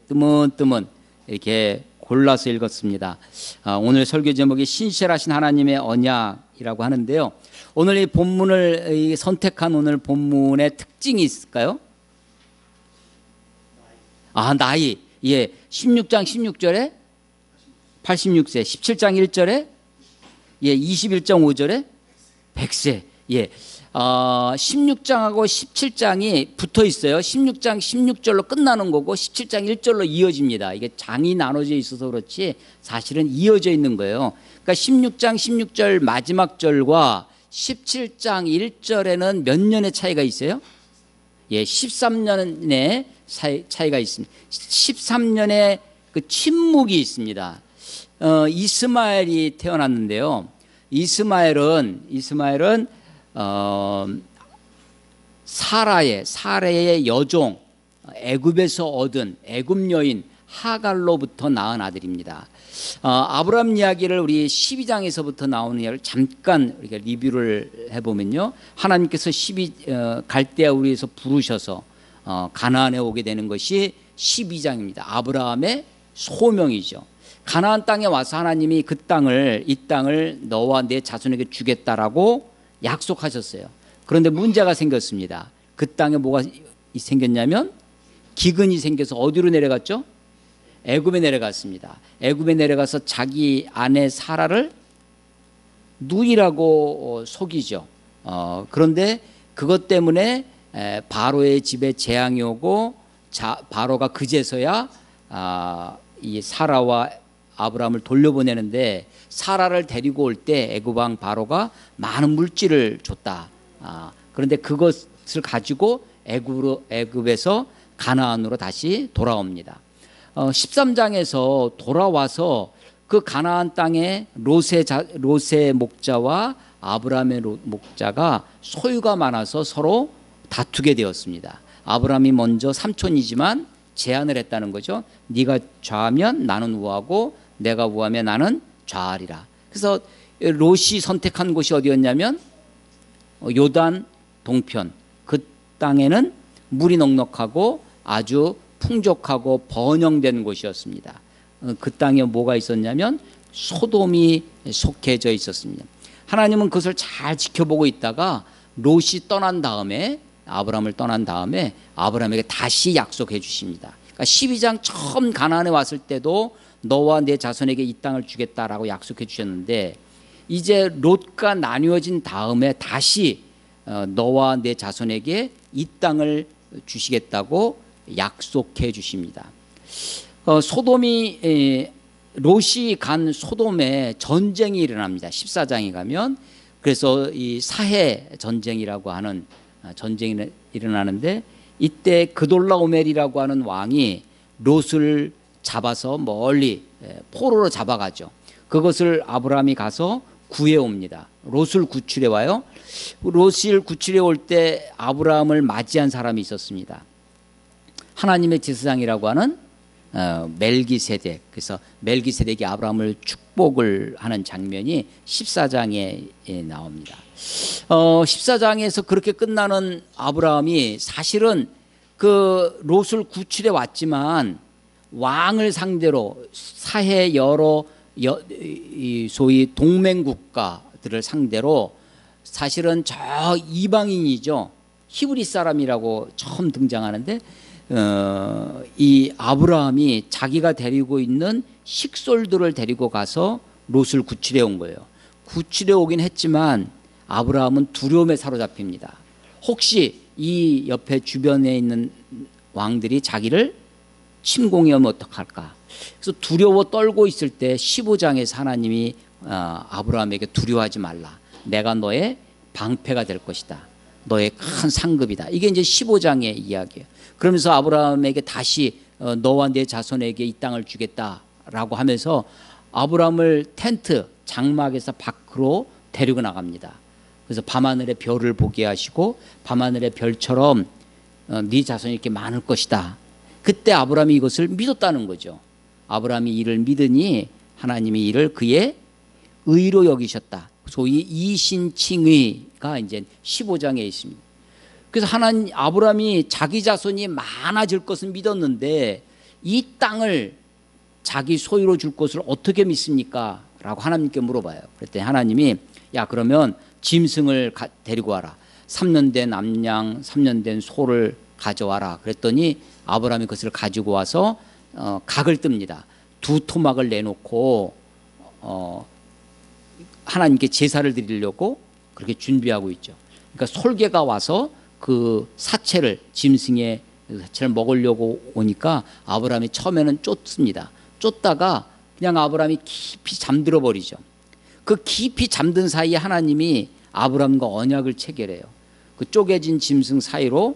뜨문뜨문 이렇게 골라서 읽었습니다. 오늘 설교 제목이 신실하신 하나님의 언약이라고 하는데요. 오늘 이 본문을 선택한 오늘 본문의 특징이 있을까요? 나이. 예. 16장 16절에 86세, 17장 1절에 21장 5절에 100세. 예. 16장하고 17장이 붙어 있어요. 16장 16절로 끝나는 거고 17장 1절로 이어집니다. 이게 장이 나눠져 있어서 그렇지 사실은 이어져 있는 거예요. 그러니까 16장 16절 마지막 절과 17장 1절에는 몇 년의 차이가 있어요? 13년의 차이가 있습니다. 13년의 그 침묵이 있습니다. 이스마엘이 태어났는데요. 이스마엘은 사라의 여종, 애굽에서 얻은 애굽 여인 하갈로부터 낳은 아들입니다. 아브라함 이야기를 우리 12장에서부터 나오는 이야기를 잠깐 우리가 리뷰를 해보면요, 하나님께서 갈대아 우리에서 부르셔서 가나안에 오게 되는 것이 12장입니다. 아브라함의 소명이죠. 가나안 땅에 와서 하나님이 이 땅을 너와 내 자손에게 주겠다라고 약속하셨어요. 그런데 문제가 생겼습니다. 그 땅에 뭐가 생겼냐면 기근이 생겨서 어디로 내려갔죠? 애굽에 내려갔습니다. 애굽에 내려가서 자기 아내 사라를 누이라고 속이죠. 그런데 그것 때문에 바로의 집에 재앙이 오고 바로가 그제서야 이 사라와 아브라함을 돌려보내는데, 사라를 데리고 올 때 애굽 왕 바로가 많은 물질을 줬다. 그런데 그것을 가지고 애굽에서 가나안으로 다시 돌아옵니다. 13장에서 돌아와서 그 가나안 땅에 롯의 목자와 아브라함의 목자가 소유가 많아서 서로 다투게 되었습니다. 아브라함이 먼저 삼촌이지만 제안을 했다는 거죠. 네가 좌하면 나는 우하고 내가 우하면 나는 좌하리라. 그래서 롯이 선택한 곳이 어디였냐면 요단 동편, 그 땅에는 물이 넉넉하고 아주 풍족하고 번영된 곳이었습니다. 그 땅에 뭐가 있었냐면 소돔이 속해져 있었습니다. 하나님은 그것을 잘 지켜보고 있다가 롯이 아브라함을 떠난 다음에 아브라함에게 다시 약속해 주십니다. 그러니까 12장 처음 가나안에 왔을 때도 너와 내 자손에게 이 땅을 주겠다라고 약속해 주셨는데, 이제 롯과 나뉘어진 다음에 다시 너와 내 자손에게 이 땅을 주시겠다고 약속해 주십니다. 롯이 간 소돔에 전쟁이 일어납니다. 14장에 가면. 그래서 이 사해 전쟁이라고 하는 전쟁이 일어나는데, 이때 그돌라오멜이라고 하는 왕이 롯을 잡아서 멀리 포로로 잡아가죠. 그것을 아브라함이 가서 구해옵니다. 롯을 구출해 와요. 롯을 구출해 올 때 아브라함을 맞이한 사람이 있었습니다. 하나님의 제사장이라고 하는 멜기세덱. 그래서 멜기세덱이 아브라함을 축복을 하는 장면이 14장에 나옵니다. 14장에서 그렇게 끝나는 아브라함이 사실은 그 롯을 구출해 왔지만 왕을 상대로 사해 여러 소위 동맹국가들을 상대로 사실은 저 이방인이죠. 히브리 사람이라고 처음 등장하는데, 이 아브라함이 자기가 데리고 있는 식솔들을 데리고 가서 롯을 구출해 온 거예요. 구출해 오긴 했지만 아브라함은 두려움에 사로잡힙니다. 혹시 이 옆에 주변에 있는 왕들이 자기를 침공하면 어떡할까? 그래서 두려워 떨고 있을 때 15장에서 하나님이 아브라함에게 두려워하지 말라. 내가 너의 방패가 될 것이다. 너의 큰 상급이다. 이게 이제 15장의 이야기예요. 그러면서 아브라함에게 다시 너와 내 자손에게 이 땅을 주겠다라고 하면서 아브라함을 텐트 장막에서 밖으로 데리고 나갑니다. 그래서 밤하늘의 별을 보게 하시고 밤하늘의 별처럼 네 자손이 이렇게 많을 것이다. 그때 아브라함이 이것을 믿었다는 거죠. 아브라함이 이를 믿으니 하나님이 이를 그의 의로 여기셨다. 소위 이신칭의가 이제 15장에 있습니다. 그래서 아브라함이 자기 자손이 많아질 것은 믿었는데 이 땅을 자기 소유로 줄 것을 어떻게 믿습니까? 라고 하나님께 물어봐요. 그랬더니 하나님이 야 그러면 짐승을 데리고 와라. 3년 된 암양 3년 된 소를 가져와라. 그랬더니 아브라함이 그것을 가지고 와서 각을 뜹니다. 2토막을 내놓고 하나님께 제사를 드리려고 그렇게 준비하고 있죠. 그러니까 솔개가 와서 그 사체를 짐승의 사체를 먹으려고 오니까 아브라함이 처음에는 쫓습니다. 쫓다가 그냥 아브라함이 깊이 잠들어 버리죠. 그 깊이 잠든 사이에 하나님이 아브라함과 언약을 체결해요. 그 쪼개진 짐승 사이로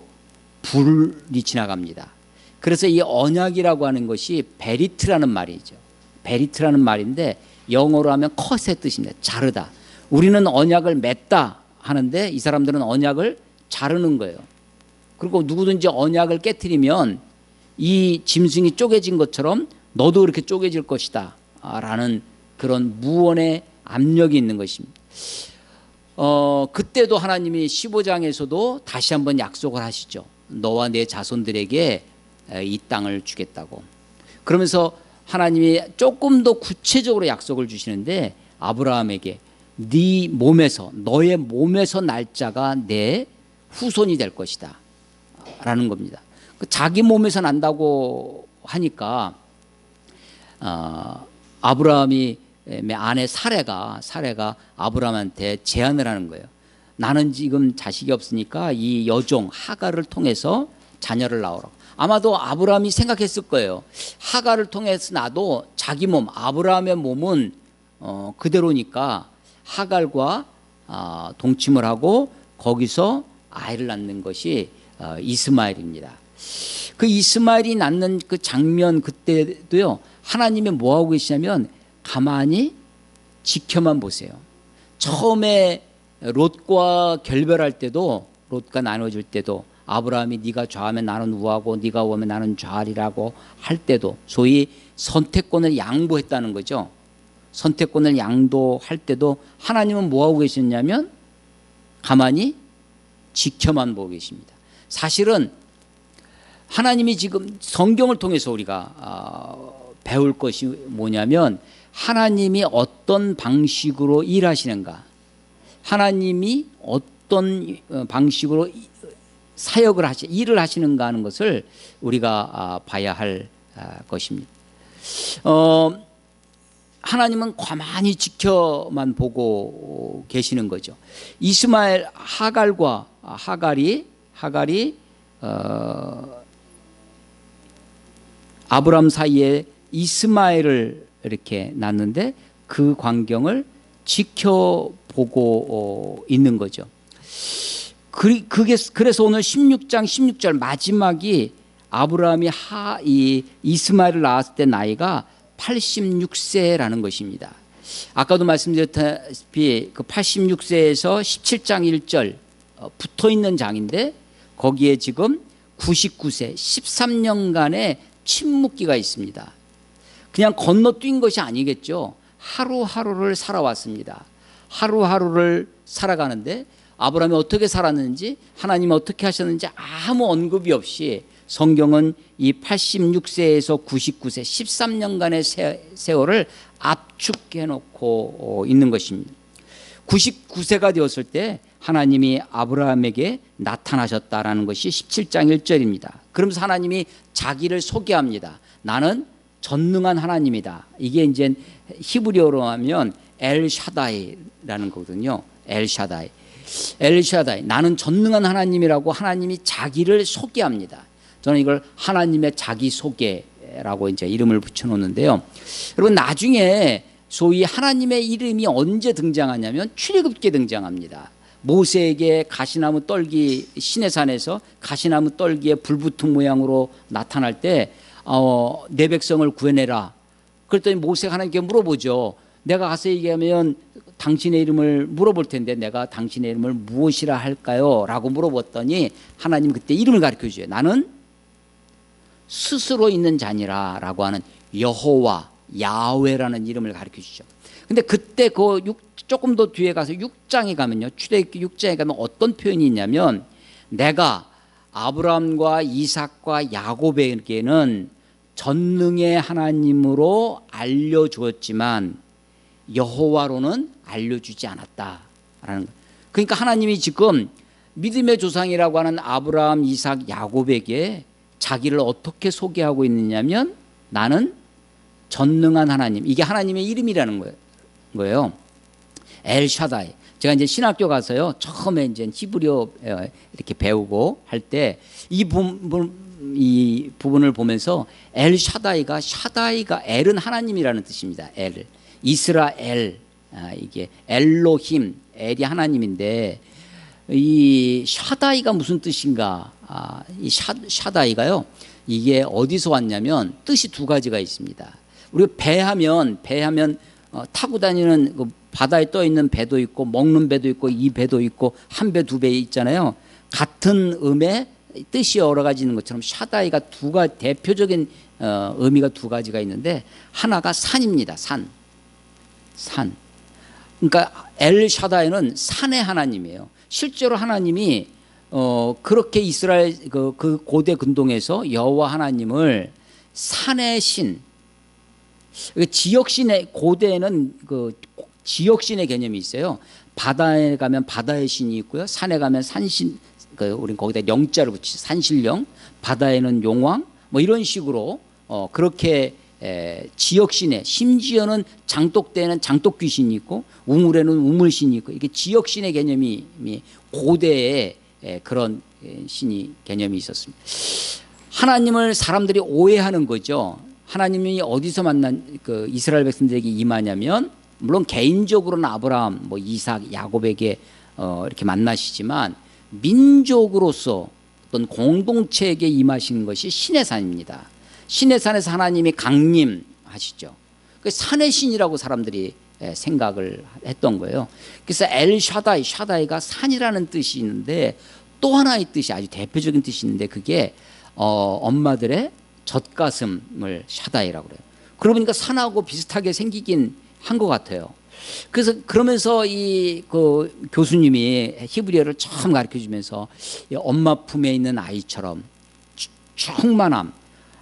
불이 지나갑니다. 그래서 이 언약이라고 하는 것이 베리트라는 말이죠. 베리트라는 말인데 영어로 하면 컷의 뜻입니다. 자르다. 우리는 언약을 맺다 하는데 이 사람들은 언약을 자르는 거예요. 그리고 누구든지 언약을 깨트리면 이 짐승이 쪼개진 것처럼 너도 그렇게 쪼개질 것이다 라는 그런 무언의 압력이 있는 것입니다. 그때도 하나님이 15장에서도 다시 한번 약속을 하시죠. 너와 내 자손들에게 이 땅을 주겠다고. 그러면서 하나님이 조금 더 구체적으로 약속을 주시는데 아브라함에게 네 몸에서 너의 몸에서 날짜가 내 후손이 될 것이다 라는 겁니다. 자기 몸에서 난다고 하니까 아브라함이 아내 사레가 아브라함한테 제안을 하는 거예요. 나는 지금 자식이 없으니까 이 여종 하갈을 통해서 자녀를 낳으라고. 아마도 아브라함이 생각했을 거예요. 하갈을 통해서 나도 자기 몸, 아브라함의 몸은 그대로니까 하갈과 동침을 하고 거기서 아이를 낳는 것이 이스마엘입니다. 그 이스마엘이 낳는 그 장면 그때도요. 하나님이 뭐하고 계시냐면 가만히 지켜만 보세요. 처음에 롯과 결별할 때도 롯과 나눠질 때도 아브라함이 네가 좌하면 나는 우하고 네가 우하면 나는 좌하리라고 할 때도 소위 선택권을 양보했다는 거죠. 선택권을 양도할 때도 하나님은 뭐하고 계셨냐면 가만히 지켜만 보고 계십니다. 사실은 하나님이 지금 성경을 통해서 우리가 배울 것이 뭐냐면 하나님이 어떤 방식으로 일하시는가, 하나님이 어떤 방식으로 사역을 일을 하시는가 하는 것을 우리가 봐야 할 것입니다. 하나님은 가만히 지켜만 보고 계시는 거죠. 이스마엘 하갈이 아브람 사이에 이스마엘을 이렇게 낳는데 그 광경을 지켜보고 있는 거죠. 그래서 오늘 16장 16절 마지막이 아브라함이 이 이스마엘을 낳았을 때 나이가 86세라는 것입니다. 아까도 말씀드렸다시피 그 86세에서 17장 1절 붙어 있는 장인데 거기에 지금 99세 13년간의 침묵기가 있습니다. 그냥 건너뛴 것이 아니겠죠. 하루하루를 살아왔습니다. 하루하루를 살아가는데 아브라함이 어떻게 살았는지 하나님이 어떻게 하셨는지 아무 언급이 없이 성경은 이 86세에서 99세 13년간의 세월을 압축해 놓고 있는 것입니다. 99세가 되었을 때 하나님이 아브라함에게 나타나셨다라는 것이 17장 1절입니다. 그러면서 하나님이 자기를 소개합니다. 나는 전능한 하나님이다. 이게 이제 히브리어로 하면 엘샤다이라는 거거든요. 엘샤다이. 나는 전능한 하나님이라고 하나님이 자기를 소개합니다. 저는 이걸 하나님의 자기 소개라고 이제 이름을 붙여놓는데요. 여러분 나중에 소위 하나님의 이름이 언제 등장하냐면 출애굽기에 등장합니다. 모세에게 가시나무 떨기 시내산에서 가시나무 떨기에 불붙은 모양으로 나타날 때 내 백성을 구해내라. 그랬더니 모세가 하나님께 물어보죠. 내가 가서 얘기하면 당신의 이름을 물어볼 텐데 내가 당신의 이름을 무엇이라 할까요? 라고 물어봤더니 하나님 그때 이름을 가르쳐줘요. 나는 스스로 있는 자니라 라고 하는 여호와 야훼라는 이름을 가르쳐주죠. 근데 그때 조금 더 뒤에 가서 6장에 가면요. 출애굽기 6장에 가면 어떤 표현이 있냐면 내가 아브라함과 이삭과 야곱에게는 전능의 하나님으로 알려주었지만 여호와로는 알려주지 않았다라는 거예요. 그러니까 하나님이 지금 믿음의 조상이라고 하는 아브라함, 이삭, 야곱에게 자기를 어떻게 소개하고 있느냐면 나는 전능한 하나님, 이게 하나님의 이름이라는 거예요. 엘샤다이. 제가 이제 신학교 가서요, 처음에 이제 히브리어 이렇게 배우고 할 때 이 부분을 보면서 엘샤다이가, 샤다이가 엘은 하나님이라는 뜻입니다. 엘, 이스라엘, 이게 엘로힘, 엘이 하나님인데 이 샤다이가 무슨 뜻인가? 이 샤다이가요, 이게 어디서 왔냐면 뜻이 두 가지가 있습니다. 우리가 배하면 타고 다니는 그 바다에 떠 있는 배도 있고 먹는 배도 있고 이 배도 있고 한 배, 두 배 있잖아요. 같은 음의 뜻이 여러 가지 있는 것처럼 샤다이가 대표적인 의미가 두 가지가 있는데 하나가 산입니다. 산. 그러니까 엘 샤다이는 산의 하나님이에요. 실제로 하나님이 그렇게 이스라엘 그 고대 근동에서 여호와 하나님을 산의 신, 지역신의, 고대에는 그 지역신의 개념이 있어요. 바다에 가면 바다의 신이 있고요. 산에 가면 산신, 우리 거기다 영자를 붙이 산신령, 바다에는 용왕, 뭐 이런 식으로 그렇게 지역신에, 심지어는 장독대에는 장독귀신이 있고 우물에는 우물신이 있고, 이게 지역신의 개념이 고대에 그런 신이 개념이 있었습니다. 하나님을 사람들이 오해하는 거죠. 하나님이 어디서 만난 그 이스라엘 백성들에게 임하냐면, 물론 개인적으로는 아브라함, 뭐 이삭, 야곱에게 이렇게 만나시지만 민족으로서 어떤 공동체에게 임하시는 것이 신의 산입니다. 신의 산에서 하나님이 강림하시죠. 그 산의 신이라고 사람들이 생각을 했던 거예요. 그래서 엘 샤다이, 샤다이가 산이라는 뜻이 있는데 또 하나의 뜻이, 아주 대표적인 뜻이 있는데 그게 엄마들의 젖가슴을 샤다이라고 그래요. 그러고 보니까 산하고 비슷하게 생기긴 한 것 같아요. 그래서 그러면서 그 교수님이 히브리어를 처음 가르쳐 주면서 엄마 품에 있는 아이처럼 충만함,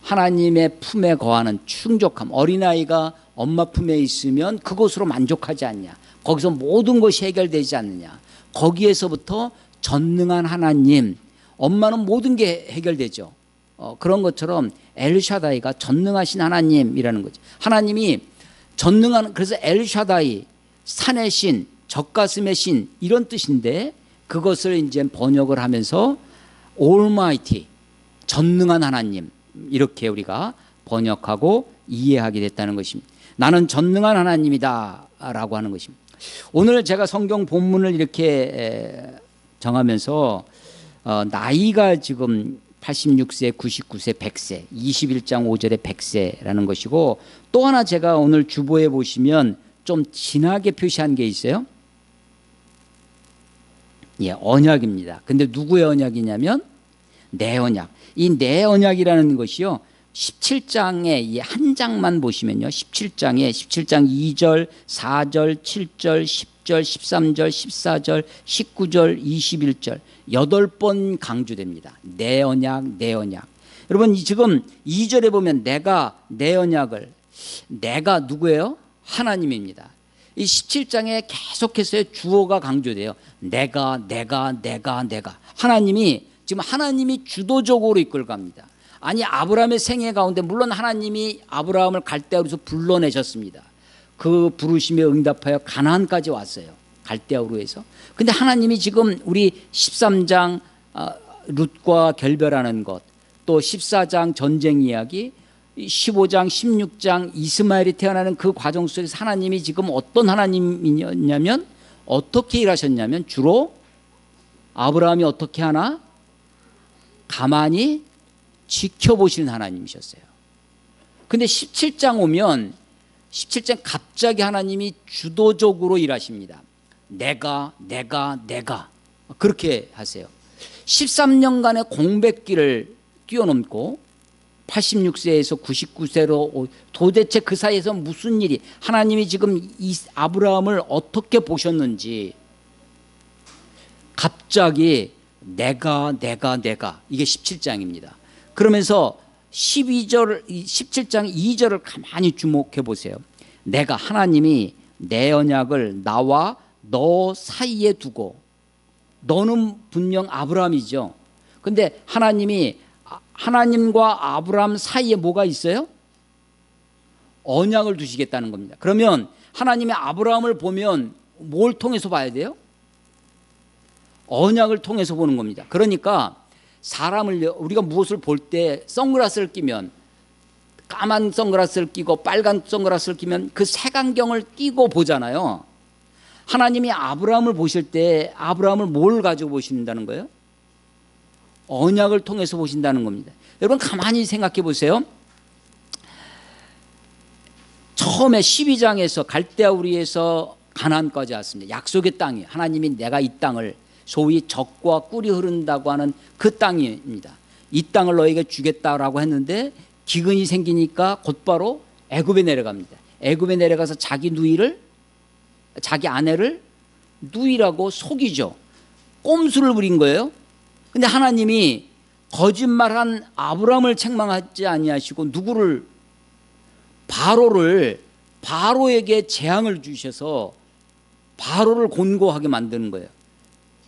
하나님의 품에 거하는 충족함, 어린아이가 엄마 품에 있으면 그것으로 만족하지 않냐, 거기서 모든 것이 해결되지 않느냐, 거기에서부터 전능한 하나님, 엄마는 모든 게 해결되죠. 그런 것처럼 엘샤다이가 전능하신 하나님이라는 거죠. 하나님이 전능한, 그래서 엘샤다이, 산의 신, 젖가슴의 신, 이런 뜻인데 그것을 이제 번역을 하면서 Almighty, 전능한 하나님, 이렇게 우리가 번역하고 이해하게 됐다는 것입니다. 나는 전능한 하나님이다 라고 하는 것입니다. 오늘 제가 성경 본문을 이렇게 정하면서 나이가 지금 86세, 99세, 100세, 21장 5절에 100세라는 것이고, 또 하나 제가 오늘 주보에 보시면 좀 진하게 표시한 게 있어요. 예, 언약입니다. 근데 누구의 언약이냐면 내 언약. 이 내 언약이라는 것이요, 17장에 이 한 장만 보시면요, 17장 2절, 4절, 7절, 10절, 13절, 14절, 19절, 21절 8번 강조됩니다. 내 언약, 내 언약. 여러분 지금 2절에 보면 내가 내 언약을, 내가 누구예요? 하나님입니다. 이 17장에 계속해서 주어가 강조돼요. 내가. 하나님이 지금 하나님이 주도적으로 이끌어갑니다. 아니, 아브라함의 생애 가운데 물론 하나님이 아브라함을 갈대아우르에서 불러내셨습니다. 그 부르심에 응답하여 가나안까지 왔어요. 갈대아우르에서. 근데 하나님이 지금 우리 13장 룻과 결별하는 것, 또 14장 전쟁 이야기, 15장 16장 이스마엘이 태어나는 그 과정 속에서 하나님이 지금 어떤 하나님이냐면, 어떻게 일하셨냐면 주로 아브라함이 어떻게 하나 가만히 지켜보시는 하나님이셨어요. 근데 17장 오면 17장 갑자기 하나님이 주도적으로 일하십니다. 내가 그렇게 하세요. 13년간의 공백기를 뛰어넘고 86세에서 99세로 도대체 그 사이에서 무슨 일이, 하나님이 지금 이 아브라함을 어떻게 보셨는지 갑자기 내가 이게 17장입니다. 그러면서 12절 17장 2절을 가만히 주목해 보세요. 내가 하나님이 내 언약을 나와 너 사이에 두고, 너는 분명 아브라함이죠. 근데 하나님이, 하나님과 아브라함 사이에 뭐가 있어요? 언약을 두시겠다는 겁니다. 그러면 하나님의 아브라함을 보면 뭘 통해서 봐야 돼요? 언약을 통해서 보는 겁니다. 그러니까 사람을, 우리가 무엇을 볼 때 선글라스를 끼면, 까만 선글라스를 끼고 빨간 선글라스를 끼면 그 색안경을 끼고 보잖아요. 하나님이 아브라함을 보실 때 아브라함을 뭘 가지고 보신다는 거예요? 언약을 통해서 보신다는 겁니다. 여러분 가만히 생각해 보세요. 처음에 12장에서 갈대아 우리에서 가나안까지 왔습니다. 약속의 땅이, 하나님이 내가 이 땅을, 소위 젖과 꿀이 흐른다고 하는 그 땅입니다. 이 땅을 너에게 주겠다라고 했는데 기근이 생기니까 곧바로 애굽에 내려갑니다. 애굽에 내려가서 자기 누이를, 자기 아내를 누이라고 속이죠. 꼼수를 부린 거예요. 근데 하나님이 거짓말한 아브라함을 책망하지 아니하시고 누구를, 바로에게 재앙을 주셔서 바로를 곤고하게 만드는 거예요.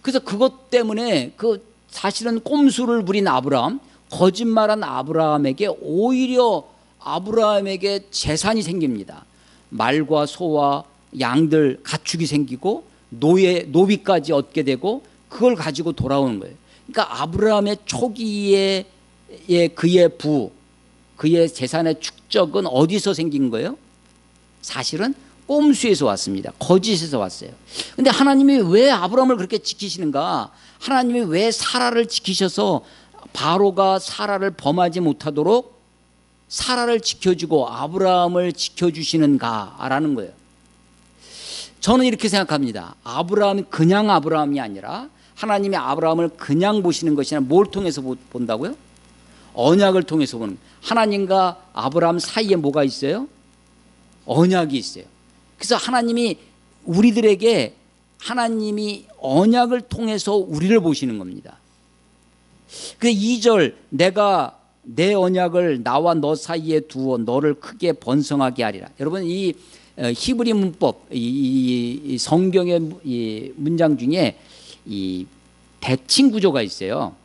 그래서 그것 때문에 그 사실은 꼼수를 부린 아브라함, 거짓말한 아브라함에게 오히려 아브라함에게 재산이 생깁니다. 말과 소와 양들, 가축이 생기고 노비까지 얻게 되고 그걸 가지고 돌아오는 거예요. 그러니까 아브라함의 초기에 그의 그의 재산의 축적은 어디서 생긴 거예요? 사실은 꼼수에서 왔습니다. 거짓에서 왔어요. 근데 하나님이 왜 아브라함을 그렇게 지키시는가? 하나님이 왜 사라를 지키셔서 바로가 사라를 범하지 못하도록 사라를 지켜주고 아브라함을 지켜주시는가라는 거예요. 저는 이렇게 생각합니다. 아브라함이 그냥 아브라함이 아니라 하나님이 아브라함을 그냥 보시는 것이 아니라 뭘 통해서 본다고요? 언약을 통해서 보는 거예요. 하나님과 아브라함 사이에 뭐가 있어요? 언약이 있어요. 그래서 하나님이 우리들에게, 하나님이 언약을 통해서 우리를 보시는 겁니다. 그래서 2절, 내가 내 언약을 나와 너 사이에 두어 너를 크게 번성하게 하리라. 여러분 이 히브리 문법, 이 성경의 이 문장 중에 이 대칭 구조가 있어요.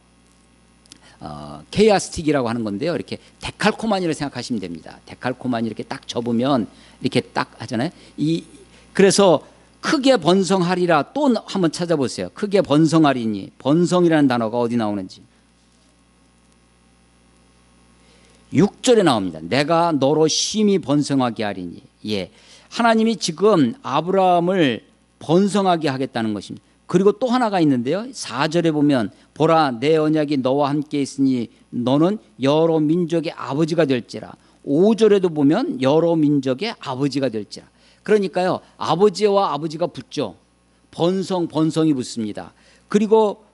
케이아스틱이라고 하는 건데요. 이렇게 데칼코마니를 생각하시면 됩니다. 데칼코마니 이렇게 딱 접으면 이렇게 딱 하잖아요. 그래서 크게 번성하리라, 또 한번 찾아보세요. 크게 번성하리니, 번성이라는 단어가 어디 나오는지 6절에 나옵니다. 내가 너로 심히 번성하게 하리니. 예, 하나님이 지금 아브라함을 번성하게 하겠다는 것입니다. 그리고 또 하나가 있는데요. 4절에 보면 보라 내 언약이 너와 함께 있으니 너는 여러 민족의 아버지가 될지라. 5절에도 보면 여러 민족의 아버지가 될지라. 그러니까요, 아버지와 아버지가 붙죠. 번성이 붙습니다. 그리고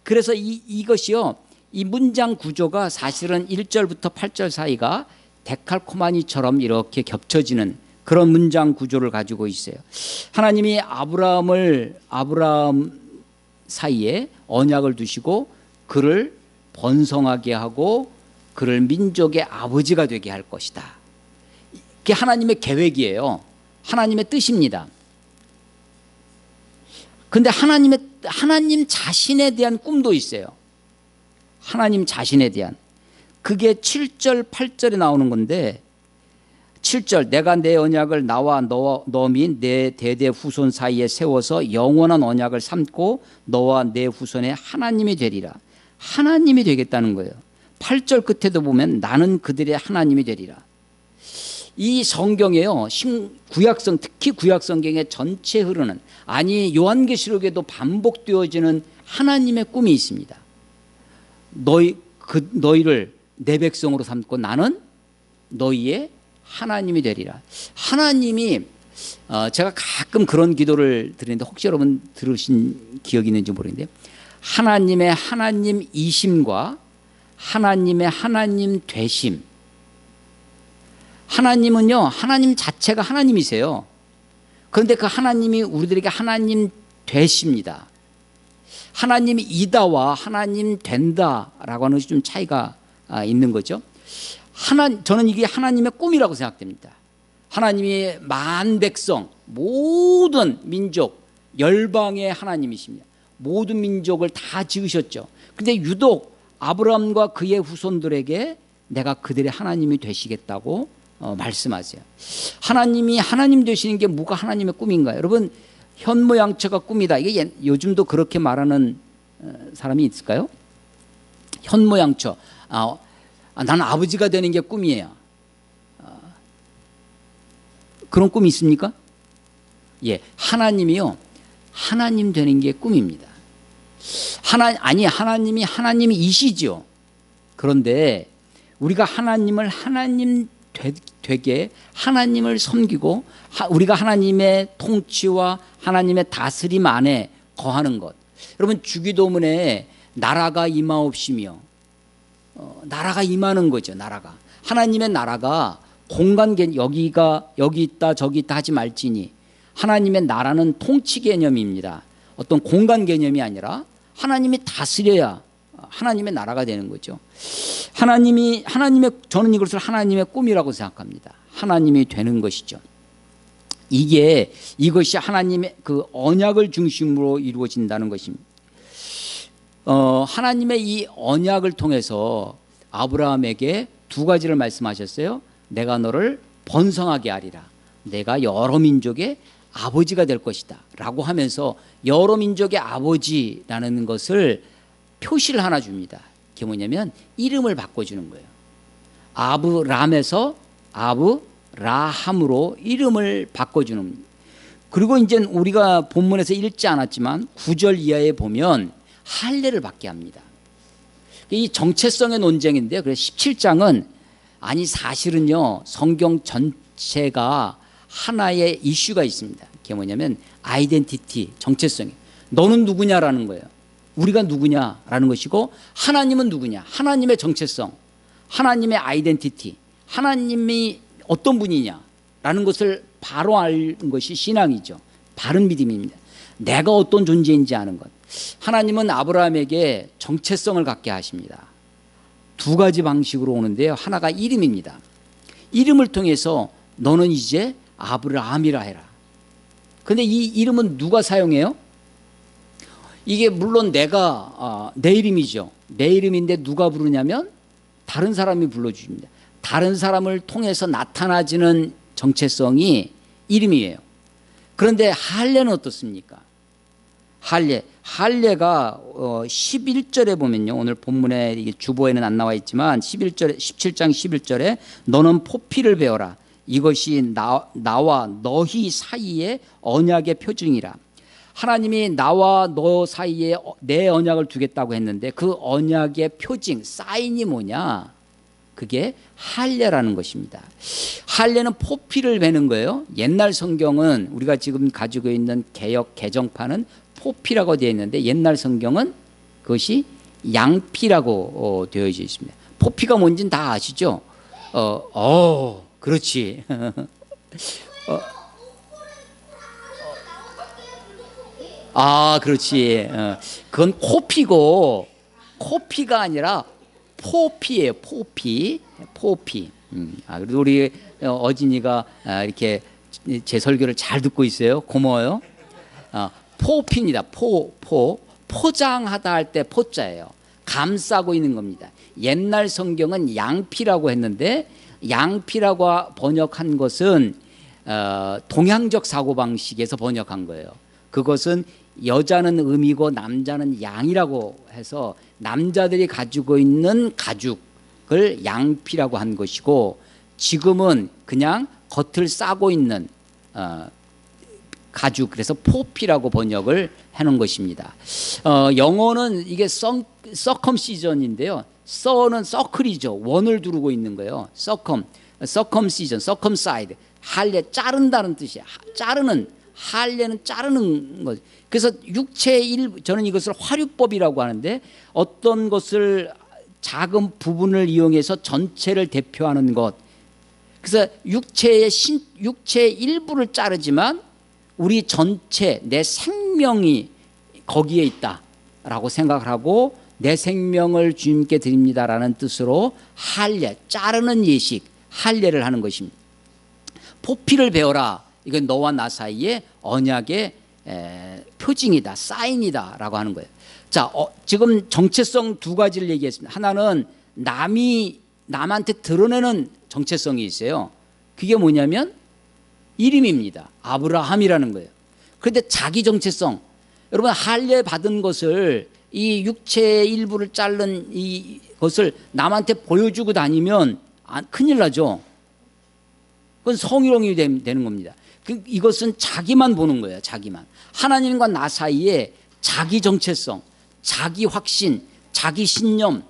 그래서 이것이요, 이 문장 구조가 사실은 1절부터 8절 사이가 데칼코마니처럼 이렇게 겹쳐지는 그런 문장 구조를 가지고 있어요. 하나님이 아브라함 사이에 언약을 두시고 그를 번성하게 하고 그를 민족의 아버지가 되게 할 것이다. 그게 하나님의 계획이에요. 하나님의 뜻입니다. 그런데 하나님 자신에 대한 꿈도 있어요. 하나님 자신에 대한. 그게 7절 8절에 나오는 건데, 7절 내가 내 언약을 나와 너 및 내 대대 후손 사이에 세워서 영원한 언약을 삼고 너와 내 후손의 하나님이 되리라. 하나님이 되겠다는 거예요. 8절 끝에도 보면 나는 그들의 하나님이 되리라. 이 성경에요, 특히 구약성경의 전체 흐르는, 아니 요한계시록에도 반복되어지는 하나님의 꿈이 있습니다. 너희를 내 백성으로 삼고 나는 너희의 하나님이 되리라. 하나님이 제가 가끔 그런 기도를 드리는데 혹시 여러분 들으신 기억이 있는지 모르겠는데, 하나님의 하나님이심과 하나님의 하나님 되심. 하나님은요, 하나님 자체가 하나님이세요. 그런데 그 하나님이 우리들에게 하나님 되십니다. 하나님이다와 하나님 된다라고 하는 것이 좀 차이가 있는 거죠. 저는 이게 하나님의 꿈이라고 생각됩니다. 하나님이 만 백성, 모든 민족, 열방의 하나님이십니다. 모든 민족을 다 지으셨죠. 근데 유독 아브라함과 그의 후손들에게 내가 그들의 하나님이 되시겠다고 말씀하세요. 하나님이 하나님 되시는 게 뭐가 하나님의 꿈인가요? 여러분, 현모양처가 꿈이다. 이게 요즘도 그렇게 말하는 사람이 있을까요? 현모양처. 나는 아버지가 되는 게 꿈이에요. 그런 꿈이 있습니까? 예, 하나님이요, 하나님 되는 게 꿈입니다. 하나님이 하나님이시죠. 그런데 우리가 하나님을 하나님 되게 하나님을 섬기고 우리가 하나님의 통치와 하나님의 다스림 안에 거하는 것. 여러분, 주기도문에 나라가 임하옵시며, 나라가 임하는 거죠. 나라가, 하나님의 나라가 공간 여기 있다 저기 있다 하지 말지니, 하나님의 나라는 통치 개념입니다. 어떤 공간 개념이 아니라 하나님이 다스려야 하나님의 나라가 되는 거죠. 저는 이것을 하나님의 꿈이라고 생각합니다. 하나님이 되는 것이죠. 이것이 하나님의 그 언약을 중심으로 이루어진다는 것입니다. 하나님의 이 언약을 통해서 아브라함에게 두 가지를 말씀하셨어요. 내가 너를 번성하게 하리라. 내가 여러 민족의 아버지가 될 것이다 라고 하면서 여러 민족의 아버지라는 것을 표시를 하나 줍니다. 그게 뭐냐면 이름을 바꿔주는 거예요. 아브람에서 아브라함으로 이름을 바꿔주는. 그리고 이제 우리가 본문에서 읽지 않았지만 9절 이하에 보면 할례를 받게 합니다. 이 정체성의 논쟁인데요. 그래서 17장은 사실은요, 성경 전체가 하나의 이슈가 있습니다. 그게 뭐냐면 아이덴티티, 정체성이. 너는 누구냐라는 거예요. 우리가 누구냐라는 것이고, 하나님은 누구냐, 하나님의 정체성, 하나님의 아이덴티티, 하나님이 어떤 분이냐라는 것을 바로 아는 것이 신앙이죠. 바른 믿음입니다. 내가 어떤 존재인지 아는 것. 하나님은 아브라함에게 정체성을 갖게 하십니다. 두 가지 방식으로 오는데요. 하나가 이름입니다. 이름을 통해서 너는 이제 아브라함이라 해라. 그런데 이 이름은 누가 사용해요? 이게 물론 내 이름이죠. 내 이름인데 누가 부르냐면 다른 사람이 불러주십니다. 다른 사람을 통해서 나타나지는 정체성이 이름이에요. 그런데 할례는 어떻습니까? 할례가 11절에 보면요, 오늘 본문에 이게 주보에는 안 나와 있지만 17장 11절에 너는 포피를 베어라. 이것이 나와 너희 사이의 언약의 표징이라. 하나님이 나와 너 사이에 내 언약을 두겠다고 했는데 그 언약의 표징, 사인이 뭐냐? 그게 할례라는 것입니다. 할례는 포피를 베는 거예요. 옛날 성경은, 우리가 지금 가지고 있는 개역 개정판은 포피라고 되어 있는데 옛날 성경은 그것이 양피라고 되어져 있습니다. 포피가 뭔지는 다 아시죠? 그렇지. 그렇지. 그건 코피고, 코피가 아니라 포피예요. 포피. 그래도 우리 어진이가 이렇게 제 설교를 잘 듣고 있어요. 고마워요. 포피입니다. 포장하다 할 때 포자예요. 감싸고 있는 겁니다. 옛날 성경은 양피라고 했는데 양피라고 번역한 것은 동양적 사고방식에서 번역한 거예요. 그것은 여자는 음이고 남자는 양이라고 해서 남자들이 가지고 있는 가죽을 양피라고 한 것이고, 지금은 그냥 겉을 싸고 있는 가죽, 그래서 포피라고 번역을 해놓은 것입니다. 영어는 이게 서컴시전인데요. 서는 서클이죠. 원을 두르고 있는 거예요. 서컴시전, 서컴사이드. 할례, 자른다는 뜻이에요. 할례는 자르는 것. 그래서 육체의 일부, 저는 이것을 화류법이라고 하는데 어떤 것을 작은 부분을 이용해서 전체를 대표하는 것. 그래서 육체의 일부를 자르지만 우리 전체, 내 생명이 거기에 있다라고 생각을 하고 내 생명을 주님께 드립니다라는 뜻으로 할례, 자르는 예식, 할례를 하는 것입니다. 포피를 베어라. 이건 너와 나 사이의 언약의 표징이다, 사인이다라고 하는 거예요. 자, 지금 정체성 두 가지를 얘기했습니다. 하나는 남한테 드러내는 정체성이 있어요. 그게 뭐냐면 이름입니다. 아브라함이라는 거예요. 그런데 자기 정체성, 여러분 할례 받은 것을 이 육체의 일부를 자른 이것을 남한테 보여주고 다니면 큰일 나죠. 그건 성희롱이 되는 겁니다. 이것은 자기만 보는 거예요. 자기만. 하나님과 나 사이에 자기 정체성, 자기 확신, 자기 신념을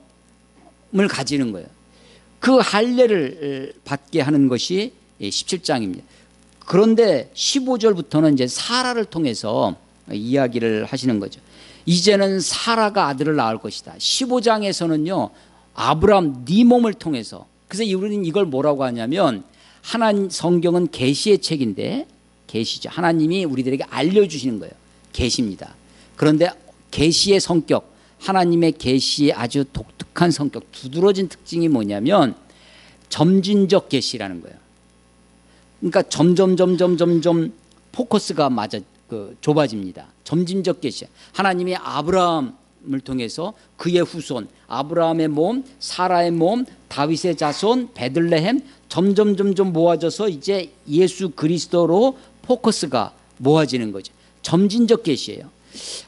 가지는 거예요. 그 할례를 받게 하는 것이 17장입니다. 그런데 15절부터는 이제 사라를 통해서 이야기를 하시는 거죠. 이제는 사라가 아들을 낳을 것이다. 15장에서는요, 아브라함 네 몸을 통해서. 그래서 우리는 이걸 뭐라고 하냐면, 성경은 계시의 책인데, 계시죠. 하나님이 우리들에게 알려주시는 거예요. 계시입니다. 그런데 계시의 성격, 하나님의 계시의 아주 독특한 성격, 두드러진 특징이 뭐냐면 점진적 계시라는 거예요. 그러니까 점점 포커스가 좁아집니다. 점진적 계시. 하나님이 아브라함을 통해서 그의 후손, 아브라함의 몸, 사라의 몸, 다윗의 자손, 베들레헴 점점 모아져서 이제 예수 그리스도로 포커스가 모아지는 거죠. 점진적 계시예요.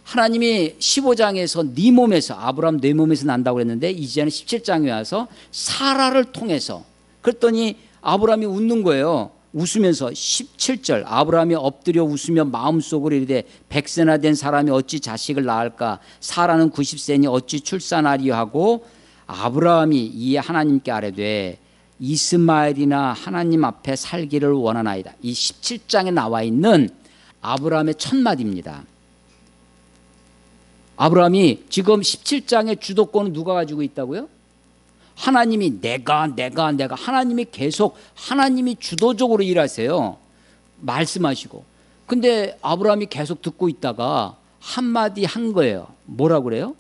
하나님이 15장에서 네 몸에서, 아브라함 네 몸에서 난다고 그랬는데 이제는 17장에 와서 사라를 통해서, 그랬더니 아브라함이 웃는 거예요. 웃으면서 17절, 아브라함이 엎드려 웃으며 마음속으로 이르되 100세나 된 사람이 어찌 자식을 낳을까? 사라는 90세니 어찌 출산하리요 하고, 아브라함이 이에 하나님께 아뢰되 이스마엘이나 하나님 앞에 살기를 원하나이다. 이 17장에 나와 있는 아브라함의 첫 마디입니다. 아브라함이 지금 17장의 주도권은 누가 가지고 있다고요? 하나님이 내가 하나님이 계속, 하나님이 주도적으로 일하세요. 말씀하시고. 근데 아브라함이 계속 듣고 있다가 한마디 한 거예요. 뭐라고 그래요?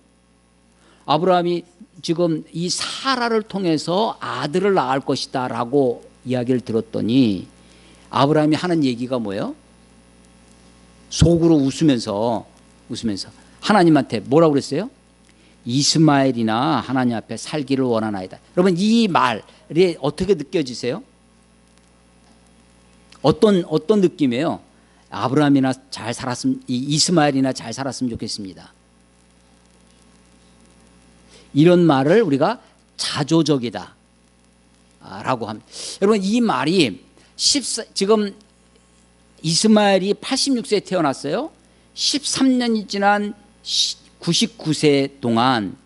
아브라함이 지금 이 사라를 통해서 아들을 낳을 것이다 라고 이야기를 들었더니 아브라함이 하는 얘기가 뭐예요? 속으로 웃으면서 하나님한테 뭐라고 그랬어요? 이스마엘이나 하나님 앞에 살기를 원하나이다. 여러분 이 말이 어떻게 느껴지세요? 어떤 느낌이에요? 아브라함이나 잘 살았으면, 이스마엘이나 잘 살았으면 좋겠습니다. 이런 말을 우리가 자조적이다 라고 합니다. 여러분 이 말이 지금 이스마엘이 86세에 태어났어요. 13년이 지난 99세 동안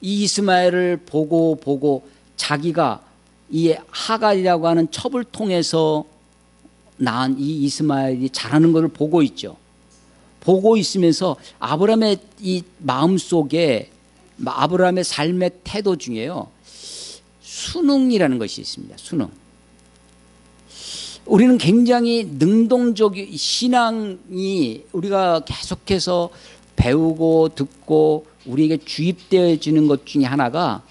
이 이스마엘을 보고 자기가 이 하갈이라고 하는 첩을 통해서 낳은 이 이스마엘이 자라는 것을 보고 있죠. 보고 있으면서 아브라함의 이 마음속에, 아브라함의 삶의 태도 중에요, 순응이라는 것이 있습니다. 순응. 우리는 굉장히 능동적인 신앙이 우리가 계속해서 배우고 듣고 우리에게 주입되어지는 것 중에 하나가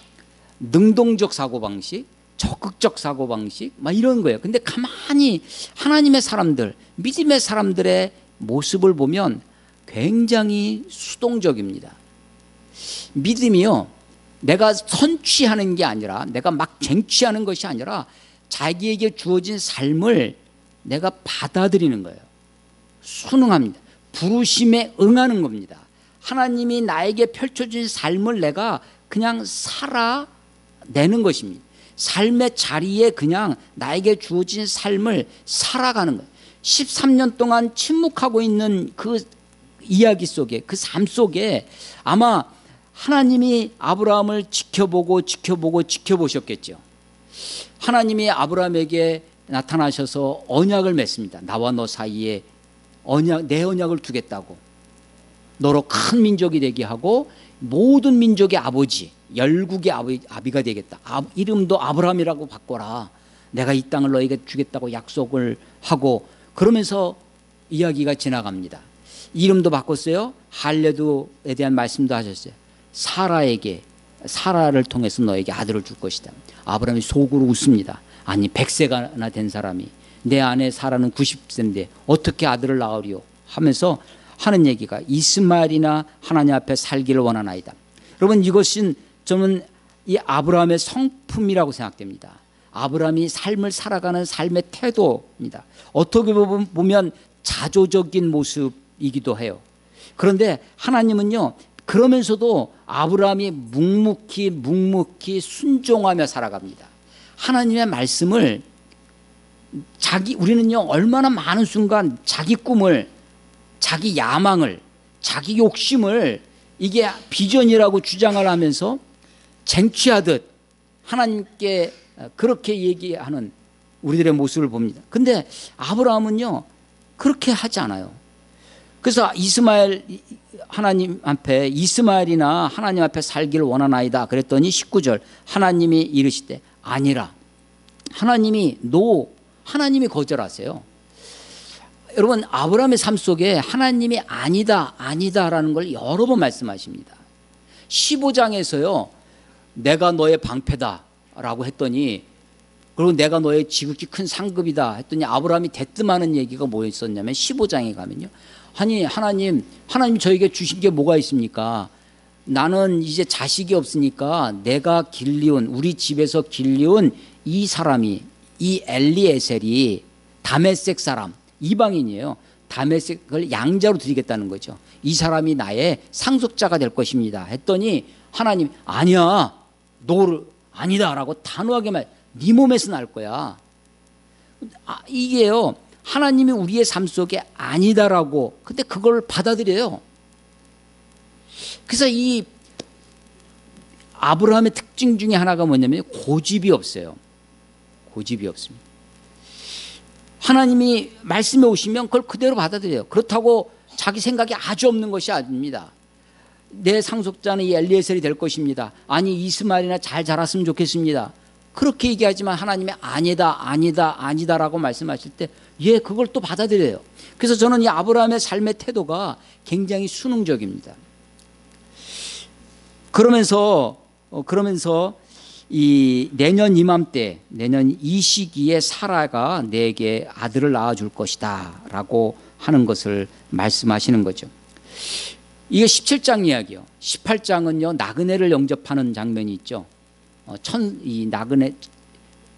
능동적 사고방식, 적극적 사고방식 막 이런 거예요. 근데 가만히 하나님의 사람들, 믿음의 사람들의 모습을 보면 굉장히 수동적입니다. 믿음이요, 내가 선취하는 게 아니라, 내가 막 쟁취하는 것이 아니라 자기에게 주어진 삶을 내가 받아들이는 거예요. 순응합니다. 부르심에 응하는 겁니다. 하나님이 나에게 펼쳐준 삶을 내가 그냥 살아내는 것입니다. 삶의 자리에 그냥 나에게 주어진 삶을 살아가는 거예요. 13년 동안 침묵하고 있는 그 이야기 속에, 그 삶 속에 아마 하나님이 아브라함을 지켜보셨겠죠. 하나님이 아브라함에게 나타나셔서 언약을 맺습니다. 나와 너 사이에 내 언약을 두겠다고. 너로 큰 민족이 되게 하고 모든 민족의 아버지, 열국의 아비가 되겠다. 이름도 아브라함이라고 바꿔라. 내가 이 땅을 너에게 주겠다고 약속을 하고, 그러면서 이야기가 지나갑니다. 이름도 바꿨어요. 할례도에 대한 말씀도 하셨어요. 사라를 통해서 너에게 아들을 줄 것이다. 아브라함이 속으로 웃습니다. 아니 100세가 된 사람이 내 아내 사라는 90세인데 어떻게 아들을 낳으리요 하면서 하는 얘기가 이스마엘이나 하나님 앞에 살기를 원하나이다. 여러분 이것은 저는 이 아브라함의 성품이라고 생각됩니다. 아브라함이 삶을 살아가는 삶의 태도입니다. 어떻게 보면 자조적인 모습이기도 해요. 그런데 하나님은요 그러면서도 아브라함이 묵묵히 순종하며 살아갑니다. 하나님의 말씀을 우리는요 얼마나 많은 순간 자기 꿈을, 자기 야망을, 자기 욕심을 이게 비전이라고 주장을 하면서 쟁취하듯 하나님께 그렇게 얘기하는 우리들의 모습을 봅니다. 근데 아브라함은요 그렇게 하지 않아요. 그래서 이스마엘이나 하나님 앞에 살기를 원하나이다 그랬더니 19절 하나님이 이르시되 아니라. 하나님이 거절하세요. 여러분 아브라함의 삶 속에 하나님이 아니다라는 걸 여러 번 말씀하십니다. 15장에서요 내가 너의 방패다라고 했더니, 그리고 내가 너의 지극히 큰 상급이다 했더니 아브라함이 대뜸하는 얘기가 뭐였었냐면 15장에 가면요 아니 하나님 저에게 주신 게 뭐가 있습니까? 나는 이제 자식이 없으니까 내가 우리 집에서 길리운 이 사람이, 이 엘리에셀이 다메섹 사람, 이방인이에요. 다메섹을 양자로 드리겠다는 거죠. 이 사람이 나의 상속자가 될 것입니다 했더니 하나님 아니야, 아니다라고 단호하게 네 몸에서 날 거야. 이게요 하나님이 우리의 삶 속에 아니다라고, 근데 그걸 받아들여요. 그래서 이 아브라함의 특징 중에 하나가 뭐냐면 고집이 없어요. 고집이 없습니다. 하나님이 말씀해 오시면 그걸 그대로 받아들여요. 그렇다고 자기 생각이 아주 없는 것이 아닙니다. 내 상속자는 이 엘리에셀이 될 것입니다. 아니 이스마엘이나 잘 자랐으면 좋겠습니다. 그렇게 얘기하지만 하나님이 아니다라고 말씀하실 때 그걸 또 받아들여요. 그래서 저는 이 아브라함의 삶의 태도가 굉장히 순응적입니다. 그러면서 이 내년 이 시기에 사라가 내게 아들을 낳아줄 것이다 라고 하는 것을 말씀하시는 거죠. 이게 17장 이야기요. 18장은요 나그네를 영접하는 장면이 있죠. 이 나그네,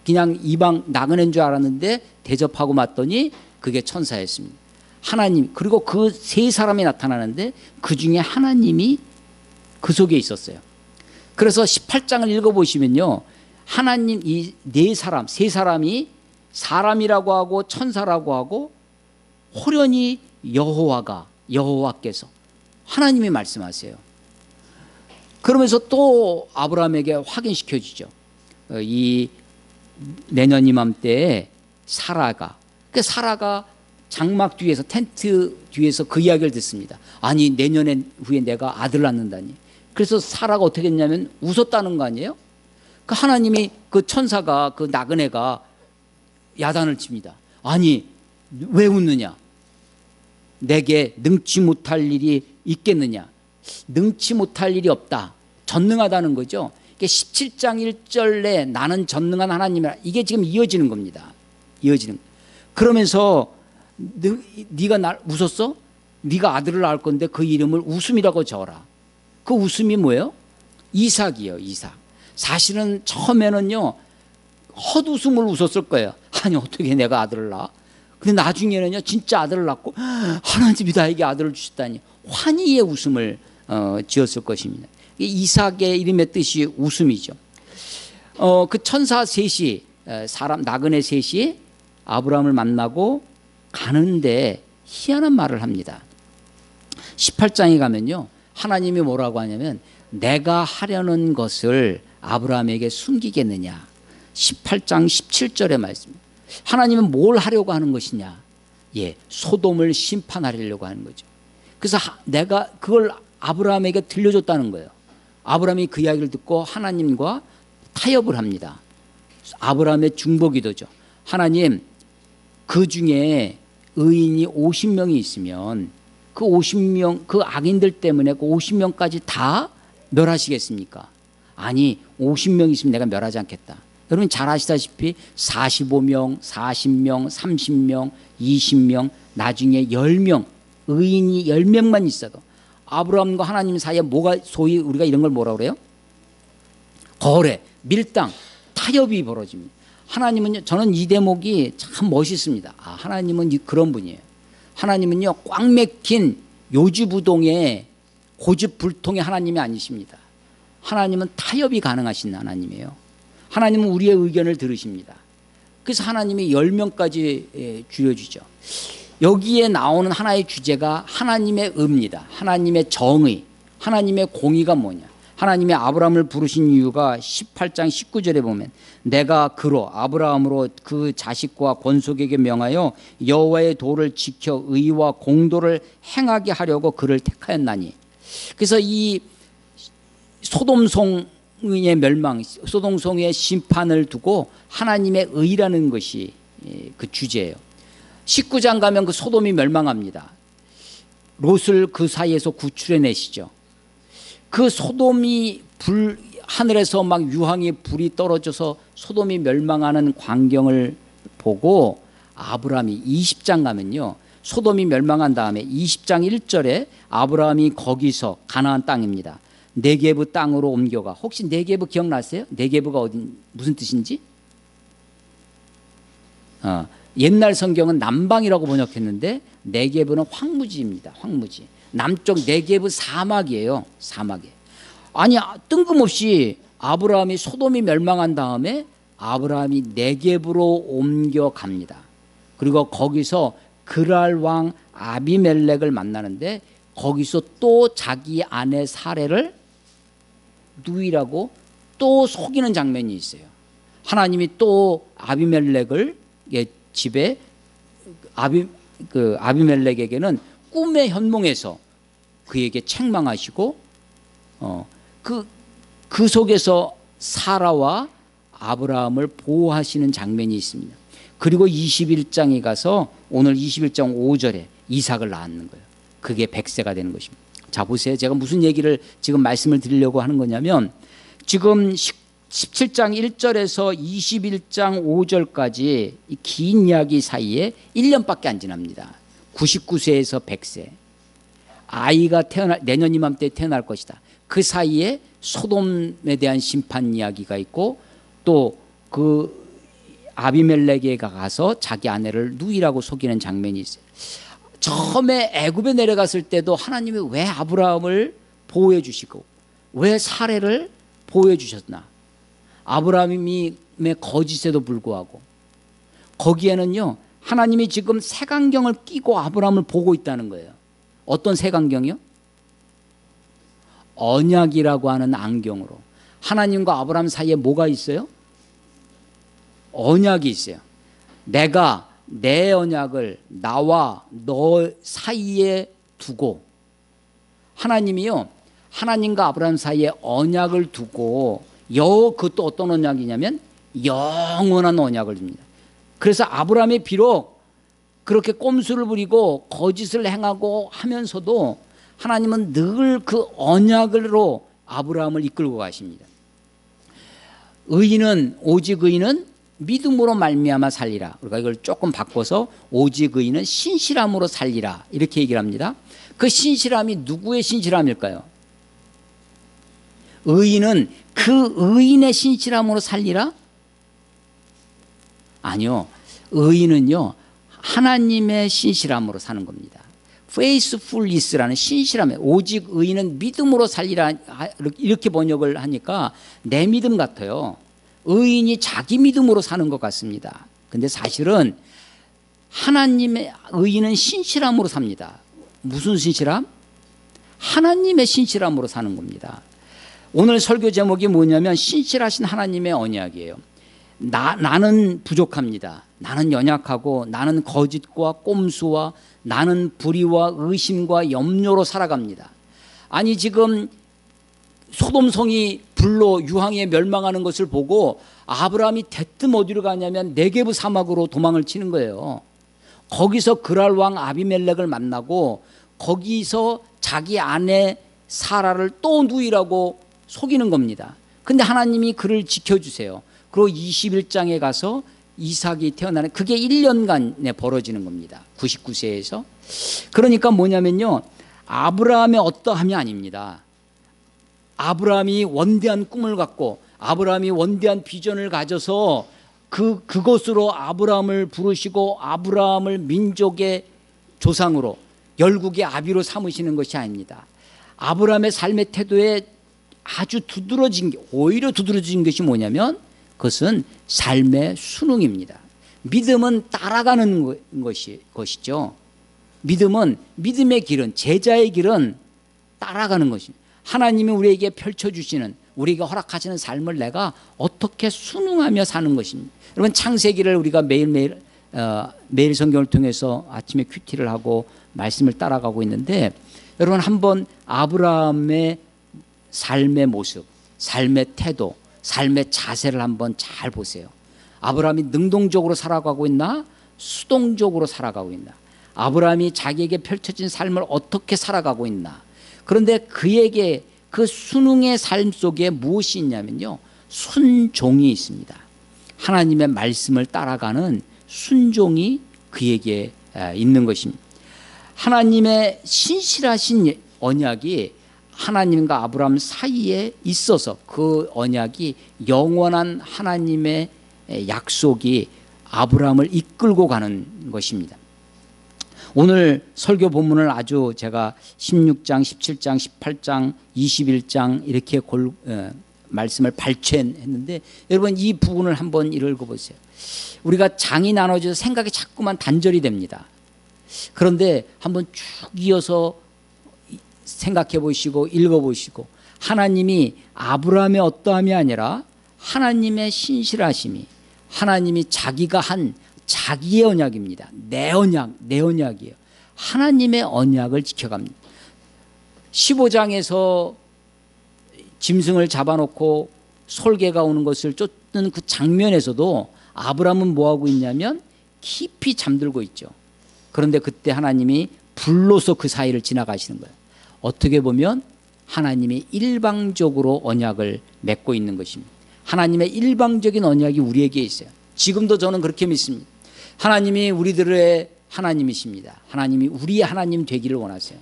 그냥 이방 나그네인 줄 알았는데 대접하고 맞더니 그게 천사였습니다. 하나님, 그리고 그 세 사람이 나타나는데 그 중에 하나님이 그 속에 있었어요. 그래서 18장을 읽어보시면요 하나님 이 세 사람이 사람이라고 하고 천사라고 하고 호련히 여호와께서 하나님이 말씀하세요. 그러면서 또 아브라함에게 확인시켜 주죠. 이 내년 이맘때에 사라가 장막 뒤에서, 텐트 뒤에서 그 이야기를 듣습니다. 아니 내년 후에 내가 아들 낳는다니. 그래서 사라가 어떻게 했냐면 웃었다는 거 아니에요? 그 하나님이, 그 천사가, 그 나그네가 야단을 칩니다. 아니 왜 웃느냐? 내게 능치 못할 일이 있겠느냐? 능치 못할 일이 없다. 전능하다는 거죠. 17장 1절에 나는 전능한 하나님이라, 이게 지금 이어지는 겁니다. 그러면서 네가 날 웃었어? 네가 아들을 낳을 건데 그 이름을 웃음이라고 적어라. 그 웃음이 뭐예요? 이삭이에요. 이삭. 사실은 처음에는요 헛웃음을 웃었을 거예요. 아니 어떻게 내가 아들을 낳아? 근데 나중에는요 진짜 아들을 낳고 하나님이 나에게 아들을 주셨다니 환희의 웃음을 지었을 것입니다. 이삭의 이름의 뜻이 웃음이죠. 그 천사 셋이, 나그네 셋이 아브라함을 만나고 가는데 희한한 말을 합니다. 18장에 가면요 하나님이 뭐라고 하냐면 내가 하려는 것을 아브라함에게 숨기겠느냐. 18장 17절의 말씀. 하나님은 뭘 하려고 하는 것이냐? 소돔을 심판하려고 하는 거죠. 그래서 내가 그걸 아브라함에게 들려줬다는 거예요. 아브라함이 그 이야기를 듣고 하나님과 타협을 합니다. 아브라함의 중보기도죠. 하나님, 그 중에 의인이 50명이 있으면 그 50명, 그 악인들 때문에 그 50명까지 다 멸하시겠습니까? 아니 50명 있으면 내가 멸하지 않겠다. 여러분 잘 아시다시피 45명, 40명, 30명, 20명, 나중에 10명, 의인이 10명만 있어도 아브라함과 하나님 사이에 뭐가 소위 우리가 이런 걸 뭐라 그래요? 거래, 밀당, 타협이 벌어집니다. 하나님은요, 저는 이 대목이 참 멋있습니다. 아, 하나님은 그런 분이에요. 하나님은요, 꽉 막힌 요지부동의 고집불통의 하나님이 아니십니다. 하나님은 타협이 가능하신 하나님이에요. 하나님은 우리의 의견을 들으십니다. 그래서 하나님이 10명까지 줄여주죠. 여기에 나오는 하나의 주제가 하나님의 의입니다. 하나님의 정의, 하나님의 공의가 뭐냐. 하나님이 아브라함을 부르신 이유가 18장 19절에 보면 내가 그로 아브라함으로 그 자식과 권속에게 명하여 여호와의 도를 지켜 의와 공도를 행하게 하려고 그를 택하였나니. 그래서 이 소돔성의 멸망, 소돔성의 심판을 두고 하나님의 의라는 것이 그 주제예요. 19장 가면 그 소돔이 멸망합니다. 롯을 그 사이에서 구출해내시죠. 그 소돔이 하늘에서 막 유황의 불이 떨어져서 소돔이 멸망하는 광경을 보고 아브라함이 20장 가면요, 소돔이 멸망한 다음에 20장 1절에 아브라함이 거기서 가나안 땅입니다. 네게브 땅으로 옮겨가. 혹시 네게브 기억나세요? 네게브가 어디 무슨 뜻인지? 옛날 성경은 남방이라고 번역했는데 네게브는 황무지입니다. 황무지. 남쪽 네게브 사막이에요. 사막에. 아니 뜬금없이 아브라함이 소돔이 멸망한 다음에 아브라함이 네게브로 옮겨갑니다. 그리고 거기서 그랄 왕 아비멜렉을 만나는데 거기서 또 자기 아내 사례를 누이라고 또 속이는 장면이 있어요. 하나님이 또 아비멜렉을 집에 아비멜렉에게는 꿈의 현몽에서 그에게 책망하시고 그 속에서 사라와 아브라함을 보호하시는 장면이 있습니다. 그리고 21장에 가서 오늘 21장 5절에 이삭을 낳는 거예요. 그게 100세가 되는 것입니다. 자 보세요. 제가 무슨 얘기를 지금 말씀을 드리려고 하는 거냐면 지금 17장 1절에서 21장 5절까지 이 긴 이야기 사이에 1년밖에 안 지납니다. 99세에서 100세. 아이가 내년 이맘때 태어날 것이다. 그 사이에 소돔에 대한 심판 이야기가 있고 또 그 아비멜렉에 가서 자기 아내를 누이라고 속이는 장면이 있어요. 처음에 애굽에 내려갔을 때도 하나님이 왜 아브라함을 보호해 주시고 왜 사례를 보호해 주셨나? 아브라함의 거짓에도 불구하고 거기에는요, 하나님이 지금 색안경을 끼고 아브라함을 보고 있다는 거예요. 어떤 색안경이요? 언약이라고 하는 안경으로. 하나님과 아브라함 사이에 뭐가 있어요? 언약이 있어요. 내가 내 언약을 나와 너 사이에 두고, 하나님이요, 하나님과 아브라함 사이에 언약을 두고 그것도 어떤 언약이냐면 영원한 언약을 줍니다. 그래서 아브라함이 비록 그렇게 꼼수를 부리고 거짓을 행하고 하면서도 하나님은 늘 그 언약으로 아브라함을 이끌고 가십니다. 오직 의인은 믿음으로 말미암아 살리라. 우리가 이걸 조금 바꿔서 오직 의인은 신실함으로 살리라 이렇게 얘기를 합니다. 그 신실함이 누구의 신실함일까요? 의인은 그 의인의 신실함으로 살리라? 아니요. 의인은요, 하나님의 신실함으로 사는 겁니다. faithfulness라는 신실함에, 오직 의인은 믿음으로 살리라 이렇게 번역을 하니까 내 믿음 같아요. 의인이 자기 믿음으로 사는 것 같습니다. 근데 사실은 하나님의 의인은 신실함으로 삽니다. 무슨 신실함? 하나님의 신실함으로 사는 겁니다. 오늘 설교 제목이 뭐냐면 신실하신 하나님의 언약이에요. 나는 부족합니다. 나는 연약하고 나는 거짓과 꼼수와 나는 불의와 의심과 염려로 살아갑니다. 아니 지금 소돔성이 불로 유황에 멸망하는 것을 보고 아브라함이 대뜸 어디로 가냐면 네게브 사막으로 도망을 치는 거예요. 거기서 그랄 왕 아비멜렉을 만나고 거기서 자기 아내 사라를 또 누이라고 속이는 겁니다. 근데 하나님이 그를 지켜주세요. 그리고 21장에 가서 이삭이 태어나는, 그게 1년간에 벌어지는 겁니다. 99세에서. 그러니까 뭐냐면요, 아브라함의 어떠함이 아닙니다. 아브라함이 원대한 꿈을 갖고 아브라함이 원대한 비전을 가져서 그것으로 아브라함을 부르시고 아브라함을 민족의 조상으로, 열국의 아비로 삼으시는 것이 아닙니다. 아브라함의 삶의 태도에 아주 오히려 두드러진 것이 뭐냐면, 그것은 삶의 순응입니다. 믿음은 따라가는 것이죠. 믿음의 길은, 제자의 길은 따라가는 것입니다. 하나님이 우리에게 펼쳐주시는, 우리에게 허락하시는 삶을 내가 어떻게 순응하며 사는 것입니다. 여러분, 창세기를 우리가 매일 성경을 통해서 아침에 큐티를 하고 말씀을 따라가고 있는데, 여러분 한번 아브라함의 삶의 모습, 삶의 태도, 삶의 자세를 한번 잘 보세요. 아브라함이 능동적으로 살아가고 있나, 수동적으로 살아가고 있나, 아브라함이 자기에게 펼쳐진 삶을 어떻게 살아가고 있나. 그런데 그에게 그 순응의 삶 속에 무엇이 있냐면요, 순종이 있습니다. 하나님의 말씀을 따라가는 순종이 그에게 있는 것입니다. 하나님의 신실하신 언약이 하나님과 아브라함 사이에 있어서, 그 언약이 영원한 하나님의 약속이 아브라함을 이끌고 가는 것입니다. 오늘 설교 본문을 아주 제가 16장, 17장, 18장, 21장 이렇게 말씀을 발췌했는데, 여러분 이 부분을 한번 읽어보세요. 우리가 장이 나눠져서 생각이 자꾸만 단절이 됩니다. 그런데 한번 쭉 이어서 생각해 보시고 읽어보시고, 하나님이 아브라함의 어떠함이 아니라 하나님의 신실하심이, 하나님이 자기가 한 자기의 언약입니다. 내 언약이에요. 하나님의 언약을 지켜갑니다. 15장에서 짐승을 잡아놓고 솔개가 오는 것을 쫓는 그 장면에서도 아브라함은 뭐하고 있냐면 깊이 잠들고 있죠. 그런데 그때 하나님이 불로서 그 사이를 지나가시는 거예요. 어떻게 보면 하나님이 일방적으로 언약을 맺고 있는 것입니다. 하나님의 일방적인 언약이 우리에게 있어요. 지금도 저는 그렇게 믿습니다. 하나님이 우리들의 하나님이십니다. 하나님이 우리의 하나님 되기를 원하세요.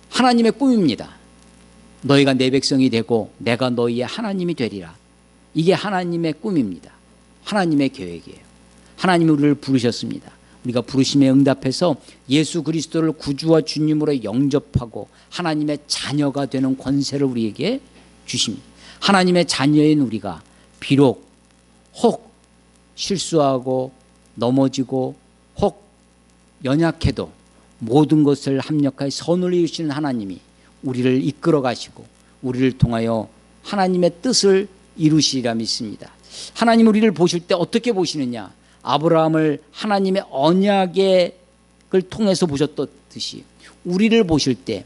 하나님의 꿈입니다. 너희가 내 백성이 되고 내가 너희의 하나님이 되리라. 이게 하나님의 꿈입니다. 하나님의 계획이에요. 하나님이 우리를 부르셨습니다. 우리가 부르심에 응답해서 예수 그리스도를 구주와 주님으로 영접하고 하나님의 자녀가 되는 권세를 우리에게 주십니다. 하나님의 자녀인 우리가 비록 혹 실수하고 넘어지고 혹 연약해도 모든 것을 합력하여 선을 이루시는 하나님이 우리를 이끌어 가시고 우리를 통하여 하나님의 뜻을 이루시리라 믿습니다. 하나님 우리를 보실 때 어떻게 보시느냐? 아브라함을 하나님의 언약을 통해서 보셨듯이 우리를 보실 때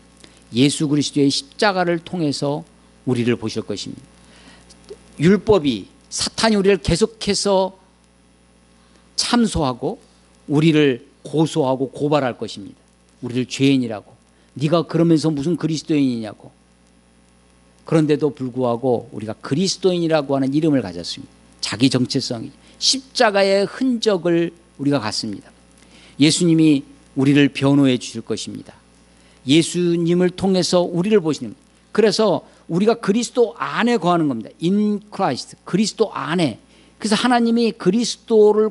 예수 그리스도의 십자가를 통해서 우리를 보실 것입니다. 율법이, 사탄이 우리를 계속해서 참소하고 우리를 고소하고 고발할 것입니다. 우리를 죄인이라고, 네가 그러면서 무슨 그리스도인이냐고. 그런데도 불구하고 우리가 그리스도인이라고 하는 이름을 가졌습니다. 자기 정체성이, 십자가의 흔적을 우리가 갖습니다. 예수님이 우리를 변호해 주실 것입니다. 예수님을 통해서 우리를 보시는 겁니다. 그래서 우리가 그리스도 안에 거하는 겁니다. In Christ, 그리스도 안에. 그래서 하나님이 그리스도를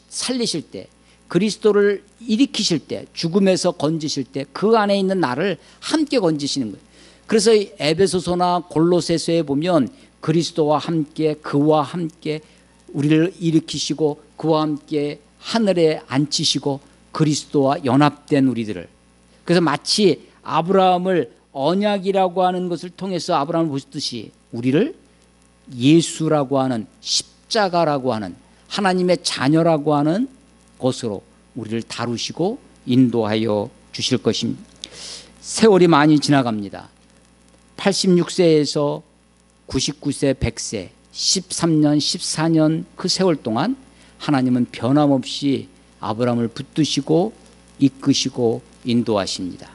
살리실 때, 그리스도를 일으키실 때, 죽음에서 건지실 때 그 안에 있는 나를 함께 건지시는 거예요. 그래서 에베소서나 골로새서에 보면 그리스도와 함께, 그와 함께 우리를 일으키시고 그와 함께 하늘에 앉히시고 그리스도와 연합된 우리들을, 그래서 마치 아브라함을 언약이라고 하는 것을 통해서 아브라함을 보셨듯이 우리를 예수라고 하는, 십자가라고 하는, 하나님의 자녀라고 하는 것으로 우리를 다루시고 인도하여 주실 것입니다. 세월이 많이 지나갑니다. 86세에서 99세, 100세, 13년, 14년 그 세월 동안 하나님은 변함없이 아브라함을 붙드시고 이끄시고 인도하십니다.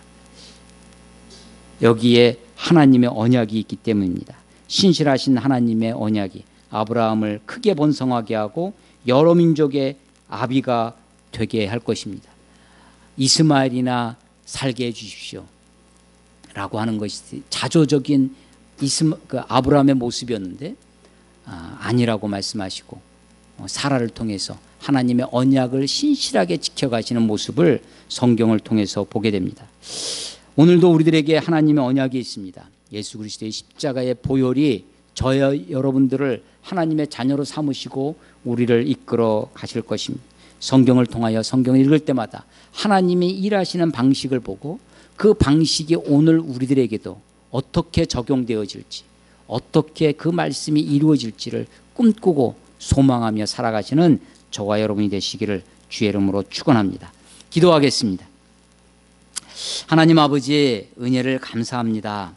여기에 하나님의 언약이 있기 때문입니다. 신실하신 하나님의 언약이 아브라함을 크게 번성하게 하고 여러 민족의 아비가 되게 할 것입니다. 이스마엘이나 살게 해주십시오 라고 하는 것이 자조적인 아브라함의 모습이었는데 아니라고 말씀하시고 사라를 통해서 하나님의 언약을 신실하게 지켜가시는 모습을 성경을 통해서 보게 됩니다. 오늘도 우리들에게 하나님의 언약이 있습니다. 예수 그리스도의 십자가의 보혈이 저와 여러분들을 하나님의 자녀로 삼으시고 우리를 이끌어 가실 것입니다. 성경을 통하여 성경을 읽을 때마다 하나님이 일하시는 방식을 보고 그 방식이 오늘 우리들에게도 어떻게 적용되어질지, 어떻게 그 말씀이 이루어질지를 꿈꾸고 소망하며 살아가시는 저와 여러분이 되시기를 주의 이름으로 축원합니다. 기도하겠습니다. 하나님 아버지, 은혜를 감사합니다.